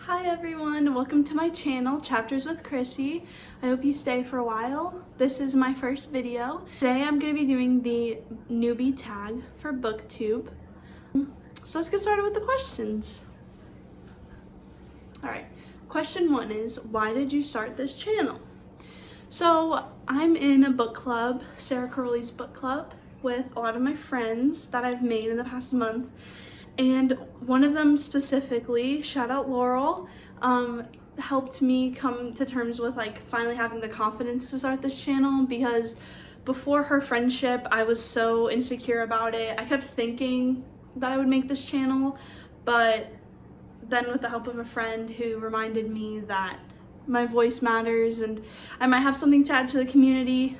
Hi everyone, welcome to my channel, Chapters with Chrissy. I hope you stay for a while. This is my first video. Today I'm going to be doing the newbie tag for BookTube. So let's get started with the questions. Alright, question 1 is, why did you start this channel? So I'm in a book club, Sarah Caroli's book club, with a lot of my friends that I've made in the past month. And one of them specifically, shout out Laurel, helped me come to terms with finally having the confidence to start this channel, because before her friendship I was so insecure about it. I kept thinking that I would make this channel, but then with the help of a friend who reminded me that my voice matters and I might have something to add to the community.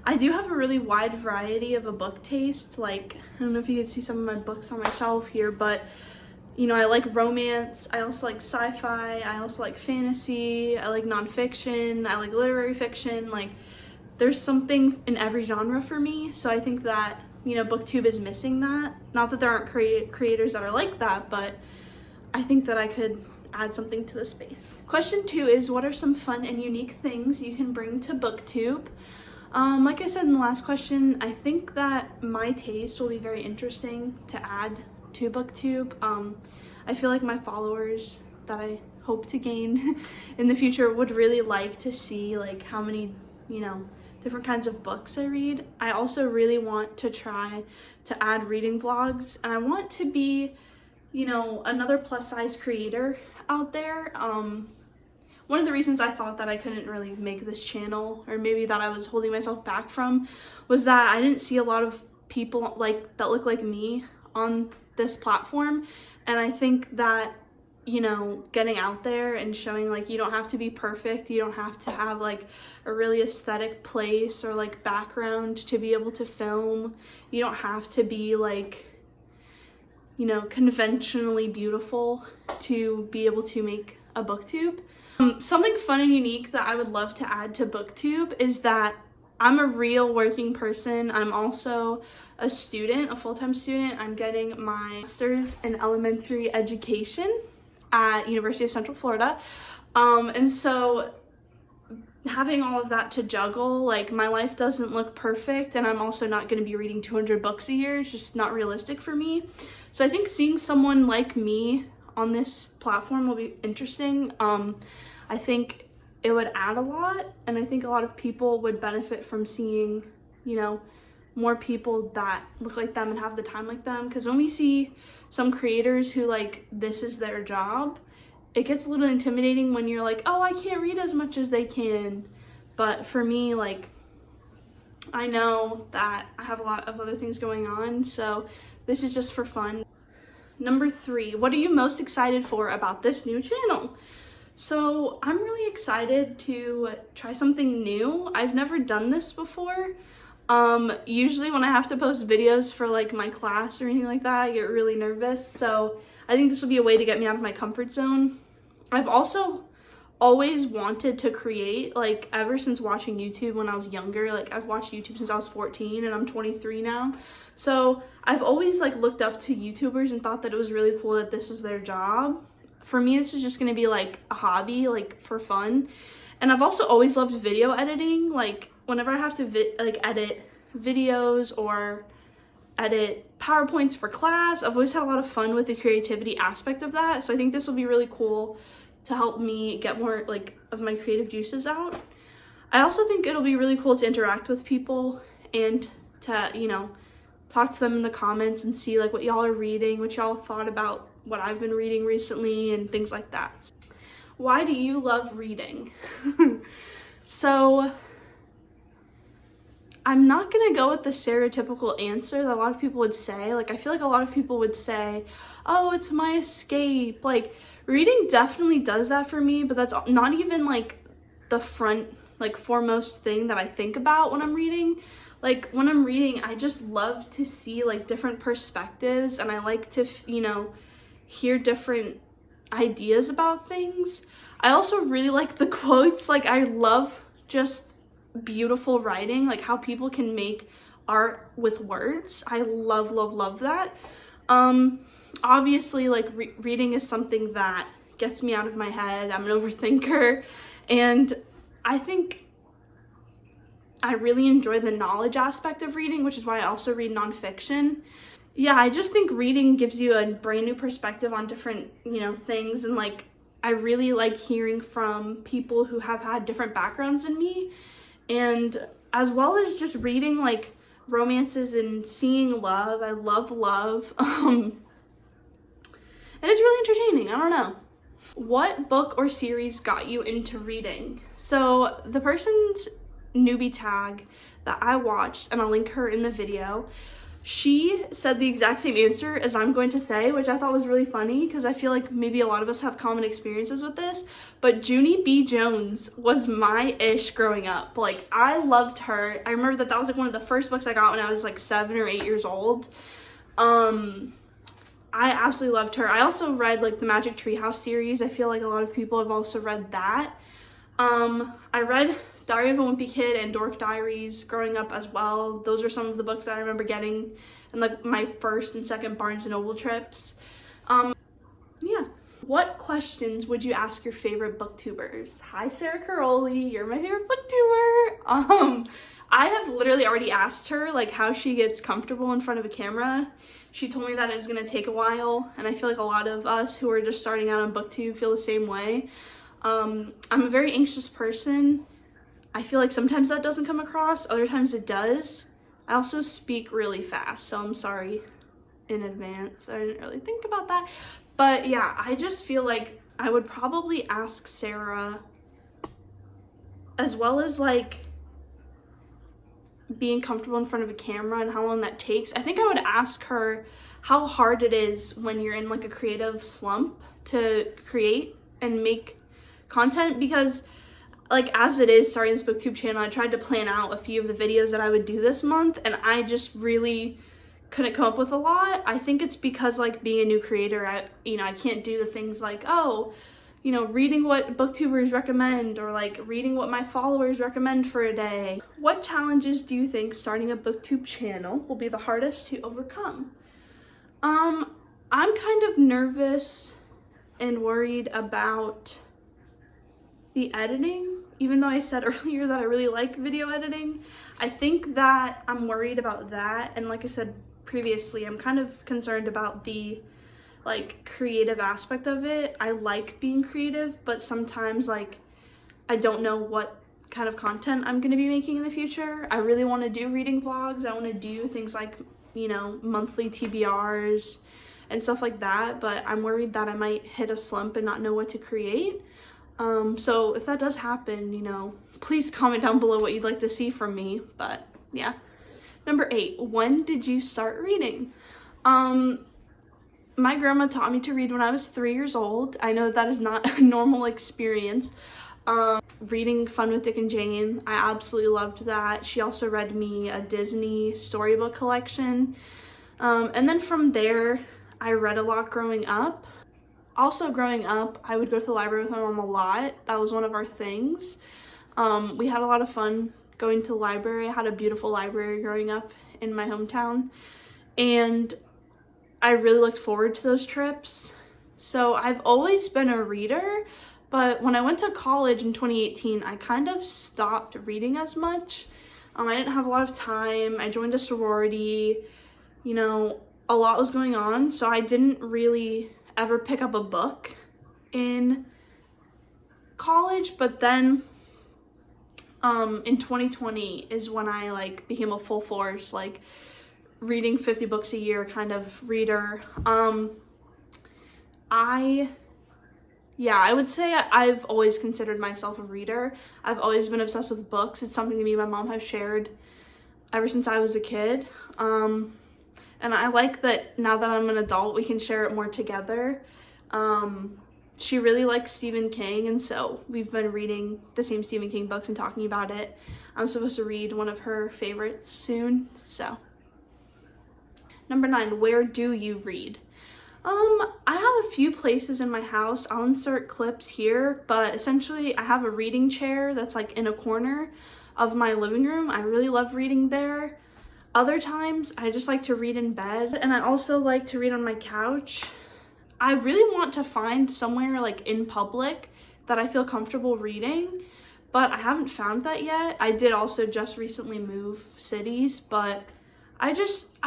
I do have a really wide variety of a book taste. I don't know if you can see some of my books on my shelf here, but you know, I like romance, I also like sci-fi, I also like fantasy, I like nonfiction, I like literary fiction. There's something in every genre for me, so I think that, you know, BookTube is missing that. Not that there aren't creators that are like that, but I think that I could add something to the space. Question 2 is, what are some fun and unique things you can bring to BookTube? Like I said in the last question, I think that my taste will be very interesting to add to BookTube. I feel like my followers that I hope to gain in the future would really like to see how many, you know, different kinds of books I read. I also really want to try to add reading vlogs, and I want to be, you know, another plus size creator out there. One of the reasons I thought that I couldn't really make this channel, or maybe that I was holding myself back from, was that I didn't see a lot of people that look like me on this platform. And I think that, you know, getting out there and showing you don't have to be perfect, you don't have to have a really aesthetic place or background to be able to film, you don't have to be you know, conventionally beautiful to be able to make a BookTube. Something fun and unique that I would love to add to BookTube is that I'm a real working person. I'm also a student, a full-time student. I'm getting my master's in elementary education at University of Central Florida. And so having all of that to juggle, my life doesn't look perfect, and I'm also not going to be reading 200 books a year. It's just not realistic for me. So I think seeing someone like me on this platform will be interesting. I think it would add a lot, and I think a lot of people would benefit from seeing, you know, more people that look like them and have the time like them. Because when we see some creators who this is their job, it gets a little intimidating when you're oh, I can't read as much as they can. But for me, I know that I have a lot of other things going on, so this is just for fun. Number 3, what are you most excited for about this new channel? So I'm really excited to try something new. I've never done this before. Usually when I have to post videos for my class or anything like that, I get really nervous. So I think this will be a way to get me out of my comfort zone. I've also always wanted to create, ever since watching YouTube when I was younger. I've watched YouTube since I was 14 and I'm 23 now. So I've always looked up to YouTubers and thought that it was really cool that this was their job. For me, this is just gonna be a hobby, for fun. And I've also always loved video editing. Whenever I have to edit videos or edit PowerPoints for class, I've always had a lot of fun with the creativity aspect of that. So I think this will be really cool to help me get more of my creative juices out. I also think it'll be really cool to interact with people and to, you know, talk to them in the comments and see what y'all are reading, what y'all thought about what I've been reading recently and things like that. Why do you love reading? So I'm not gonna go with the stereotypical answer that a lot of people would say. I feel a lot of people would say, oh, it's my escape. Reading definitely does that for me, but that's not even the foremost thing that I think about when I'm reading. When I'm reading, I just love to see different perspectives, and I like to, you know, hear different ideas about things. I also really like the quotes. I love just beautiful writing, how people can make art with words. I love that. Obviously reading is something that gets me out of my head. I'm an overthinker, and I think I really enjoy the knowledge aspect of reading, which is why I also read nonfiction. Yeah, I just think reading gives you a brand new perspective on different, things, and like I really like hearing from people who have had different backgrounds than me, and as well as just reading like romances and seeing love. I love love. And it's really entertaining. I don't know. What book or series got you into reading? So the person's newbie tag that I watched, and I'll link her in the video, she said the exact same answer as I'm going to say, which I thought was really funny because I feel like maybe a lot of us have common experiences with this. But Junie B. Jones was my ish growing up. Like, I loved her. I remember that was like one of the first books I got when I was like 7 or 8 years old. I absolutely loved her. I also read like the Magic Treehouse series. I feel like a lot of people have also read that. I read Diary of a Wimpy Kid and Dork Diaries growing up as well. Those are some of the books that I remember getting in like my first and second Barnes & Noble trips. Yeah. What questions would you ask your favorite booktubers? Hi, Sarah Caroli, you're my favorite booktuber. I have literally already asked her like how she gets comfortable in front of a camera. She told me that it's gonna take a while, and I feel like a lot of us who are just starting out on booktube feel the same way. I'm a very anxious person. I feel like sometimes that doesn't come across, other times it does. I also speak really fast, so I'm sorry in advance. I didn't really think about that. But yeah, I just feel like I would probably ask Sarah, as well as like being comfortable in front of a camera and how long that takes. I think I would ask her how hard it is when you're in like a creative slump to create and make content, because like as it is starting this booktube channel, I tried to plan out a few of the videos that I would do this month, and I just really couldn't come up with a lot. I think it's because like being a new creator, I can't do the things like, reading what booktubers recommend, or like reading what my followers recommend for a day. What challenges do you think starting a booktube channel will be the hardest to overcome? I'm kind of nervous and worried about the editing, even though I said earlier that I really like video editing. I think that I'm worried about that, and like I said previously, I'm kind of concerned about the like creative aspect of it. I like being creative, but sometimes like I don't know what kind of content I'm going to be making in the future. I really want to do reading vlogs. I want to do things like, monthly TBRs and stuff like that, but I'm worried that I might hit a slump and not know what to create. So if that does happen, please comment down below what you'd like to see from me. But yeah. Number 8, when did you start reading? My grandma taught me to read when I was 3 years old. I know that is not a normal experience. Reading Fun with Dick and Jane, I absolutely loved that. She also read me a Disney storybook collection. And then from there, I read a lot growing up. Also growing up, I would go to the library with my mom a lot. That was one of our things. We had a lot of fun going to the library. I had a beautiful library growing up in my hometown, and I really looked forward to those trips. So I've always been a reader, but when I went to college in 2018, I kind of stopped reading as much. I didn't have a lot of time. I joined a sorority, a lot was going on, so I didn't really ever pick up a book in college. But then in 2020 is when I like became a full force like reading 50 books a year kind of reader. I would say I've always considered myself a reader. I've always been obsessed with books. It's something that me and my mom have shared ever since I was a kid. And I like that now that I'm an adult, we can share it more together. She really likes Stephen King, and so we've been reading the same Stephen King books and talking about it. I'm supposed to read one of her favorites soon, so. Number 9, where do you read? I have a few places in my house. I'll insert clips here, but essentially I have a reading chair that's like in a corner of my living room. I really love reading there. Other times I just like to read in bed, and I also like to read on my couch. I really want to find somewhere like in public that I feel comfortable reading, but I haven't found that yet. I did also just recently move cities, but I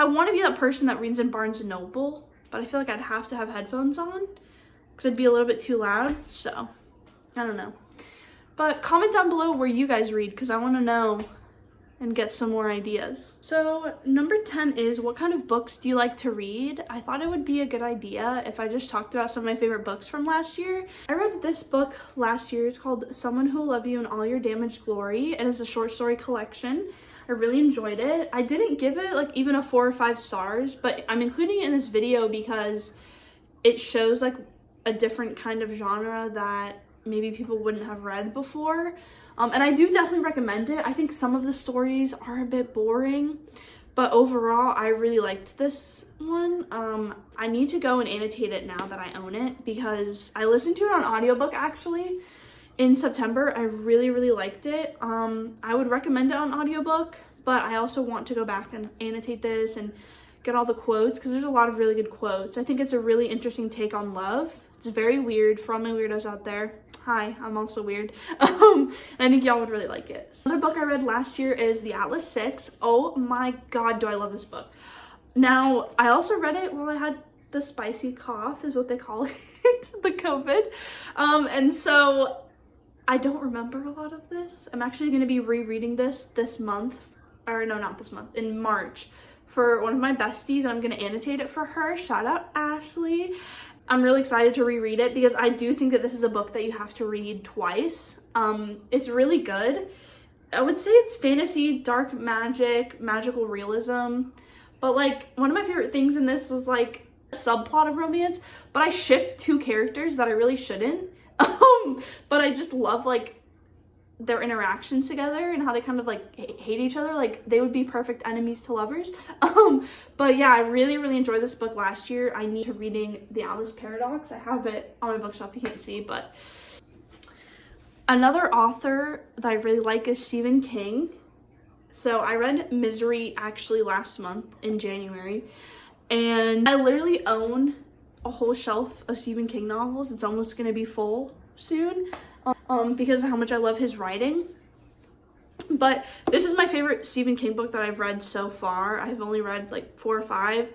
want to be that person that reads in Barnes & Noble, but I feel like I'd have to have headphones on because it'd be a little bit too loud, so I don't know. But comment down below where you guys read because I want to know and get some more ideas. So number 10 is, what kind of books do you like to read? I thought it would be a good idea if I just talked about some of my favorite books from last year. I read this book last year. It's called Someone Who Will Love You in All Your Damaged Glory. It is a short story collection. I really enjoyed it. I didn't give it like even a 4 or 5 stars, but I'm including it in this video because it shows like a different kind of genre that maybe people wouldn't have read before. And I do definitely recommend it. I think some of the stories are a bit boring, but overall, I really liked this one. I need to go and annotate it now that I own it because I listened to it on audiobook actually in September. I really, really liked it. I would recommend it on audiobook, but I also want to go back and annotate this and get all the quotes because there's a lot of really good quotes. I think it's a really interesting take on love. It's very weird for all my weirdos out there. Hi, I'm also weird. And I think y'all would really like it. Another book I read last year is The Atlas Six. Oh my God, do I love this book. Now, I also read it while I had the spicy cough, is what they call it, the COVID. And so I don't remember a lot of this. I'm actually going to be rereading this month, or no, not this month, in March for one of my besties, and I'm going to annotate it for her. Shout out Ashley. I'm really excited to reread it because I do think that this is a book that you have to read twice. It's really good. I would say it's fantasy, dark magic, magical realism. But like one of my favorite things in this was like a subplot of romance, but I ship 2 characters that I really shouldn't. But I just love like their interactions together and how they kind of like hate each other. Like they would be perfect enemies to lovers. But yeah, I really, really enjoyed this book last year. I need to reading The Atlas Paradox. I have it on my bookshelf, you can't see, but another author that I really like is Stephen King. So I read Misery actually last month in January, and I literally own a whole shelf of Stephen King novels. It's almost gonna be full soon. Because of how much I love his writing. But this is my favorite Stephen King book that I've read so far. I've only read like 4 or 5.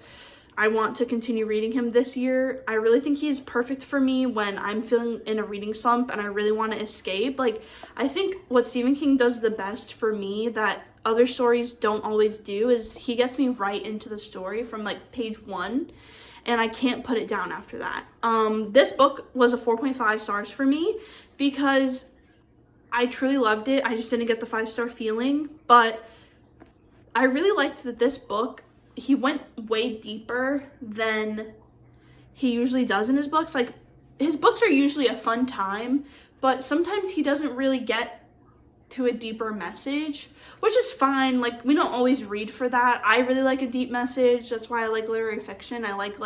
I want to continue reading him this year. I really think he's perfect for me when I'm feeling in a reading slump and I really want to escape. Like, I think what Stephen King does the best for me that other stories don't always do is he gets me right into the story from like page 1. And I can't put it down after that. This book was a 4.5 stars for me because I truly loved it. I just didn't get the 5-star feeling, but I really liked that this book, he went way deeper than he usually does in his books. Like, his books are usually a fun time, but sometimes he doesn't really get to a deeper message, which is fine. Like, we don't always read for that. I really like a deep message. That's why I like literary fiction. I like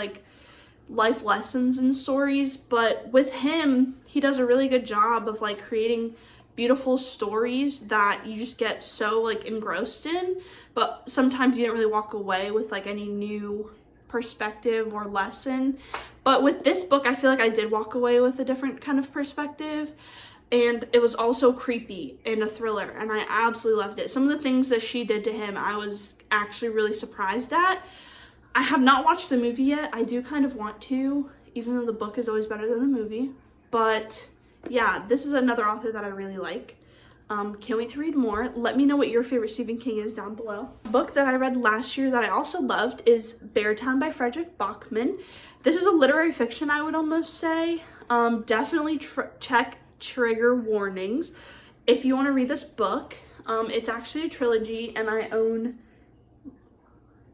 life lessons and stories, but with him, he does a really good job of like creating beautiful stories that you just get so like engrossed in, but sometimes you don't really walk away with like any new perspective or lesson. But with this book, I feel like I did walk away with a different kind of perspective. And it was also creepy and a thriller, and I absolutely loved it. Some of the things that she did to him, I was actually really surprised at. I have not watched the movie yet. I do kind of want to, even though the book is always better than the movie. But yeah, this is another author that I really like. Can't wait to read more. Let me know what your favorite Stephen King is down below. A book that I read last year that I also loved is Beartown by Frederick Bachman. This is a literary fiction, I would almost say. Definitely check trigger warnings if you want to read this book. It's actually a trilogy, and I own,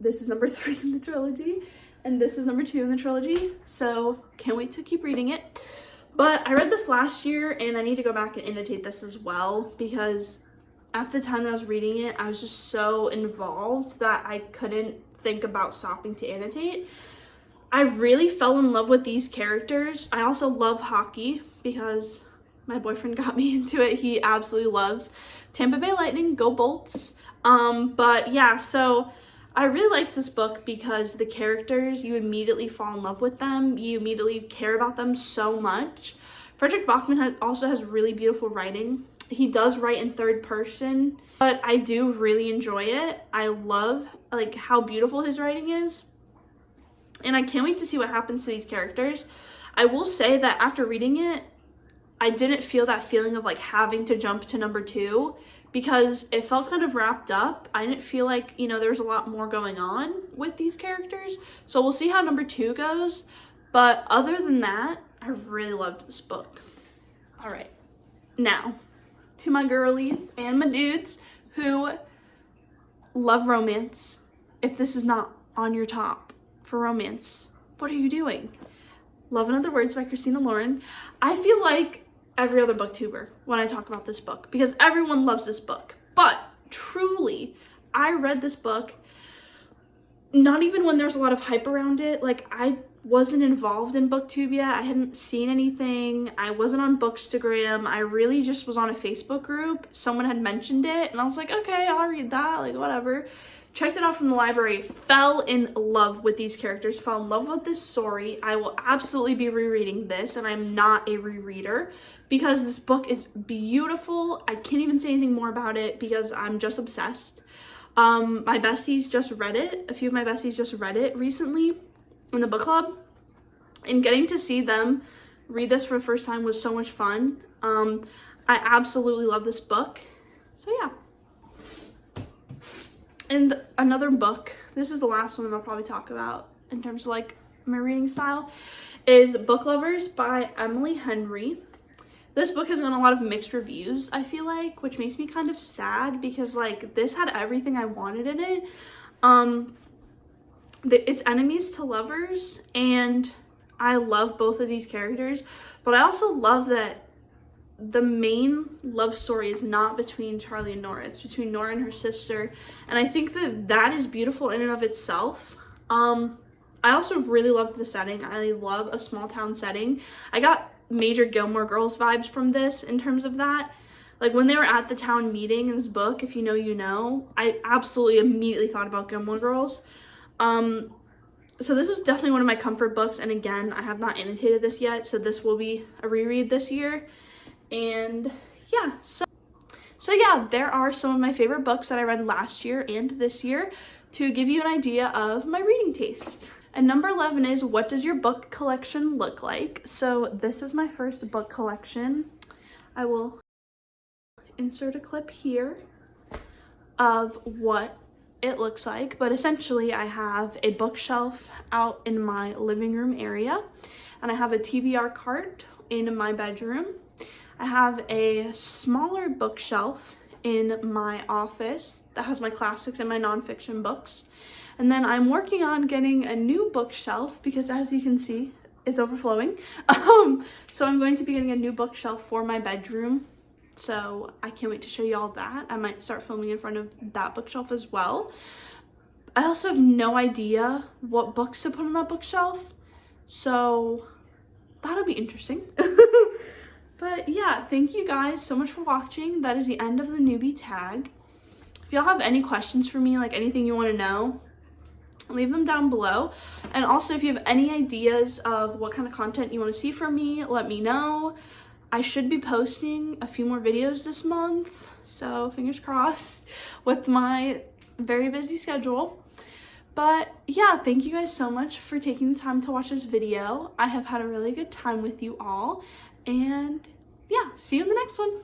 this is number 3 in the trilogy, and this is number 2 in the trilogy, so can't wait to keep reading it. But I read this last year, and I need to go back and annotate this as well, because at the time that I was reading it, I was just so involved that I couldn't think about stopping to annotate. I really fell in love with these characters. I also love hockey because my boyfriend got me into it. He absolutely loves Tampa Bay Lightning. Go Bolts. But yeah, so I really liked this book because the characters, you immediately fall in love with them. You immediately care about them so much. Frederick Bachman also has really beautiful writing. He does write in third person, but I do really enjoy it. I love like how beautiful his writing is. And I can't wait to see what happens to these characters. I will say that after reading it, I didn't feel that feeling of like having to jump to number 2 because it felt kind of wrapped up. I didn't feel like, you know, there's a lot more going on with these characters. So we'll see how number 2 goes. But other than that, I really loved this book. All right, now to my girlies and my dudes who love romance. If this is not on your top for romance, what are you doing? Love in Other Words by Christina Lauren. I feel like every other booktuber when I talk about this book because everyone loves this book. But truly, I read this book not even when there's a lot of hype around it. Like, I wasn't involved in booktube yet. I hadn't seen anything. I wasn't on Bookstagram. I really just was on a Facebook group. Someone had mentioned it and I was like, okay, I'll read that, like whatever. Checked it out from the library, fell in love with these characters, fell in love with this story. I will absolutely be rereading this, and I'm not a rereader because this book is beautiful. I can't even say anything more about it because I'm just obsessed. My besties just read it. A few of my besties just read it recently in the book club, and getting to see them read this for the first time was so much fun. I absolutely love this book. So yeah. And another book, this is the last one that I'll probably talk about in terms of like my reading style, is Book Lovers by Emily Henry. This book has gotten a lot of mixed reviews, I feel like, which makes me kind of sad because like this had everything I wanted in it. It's enemies to lovers, and I love both of these characters, but I also love that the main love story is not between Charlie and Nora. It's between Nora and her sister, and I think that that is beautiful in and of itself. I also really love the setting. I love a small town setting. I got major Gilmore Girls vibes from this in terms of that. Like when they were at the town meeting in this book, if you know, you know, I absolutely immediately thought about Gilmore Girls. So this is definitely one of my comfort books, and again, I have not annotated this yet, so this will be a reread this year. And yeah, so yeah, there are some of my favorite books that I read last year and this year to give you an idea of my reading taste. And number 11 is, what does your book collection look like? So this is my first book collection. I will insert a clip here of what it looks like, but essentially I have a bookshelf out in my living room area, and I have a TBR cart in my bedroom. I have a smaller bookshelf in my office that has my classics and my nonfiction books. And then I'm working on getting a new bookshelf because, as you can see, it's overflowing. So I'm going to be getting a new bookshelf for my bedroom. So I can't wait to show you all that. I might start filming in front of that bookshelf as well. I also have no idea what books to put on that bookshelf, so that'll be interesting. But yeah, thank you guys so much for watching. That is the end of the newbie tag. If y'all have any questions for me, like anything you want to know, leave them down below. And also, if you have any ideas of what kind of content you want to see from me, let me know. I should be posting a few more videos this month, so fingers crossed with my very busy schedule. But yeah, thank you guys so much for taking the time to watch this video. I have had a really good time with you all, and yeah, see you in the next one.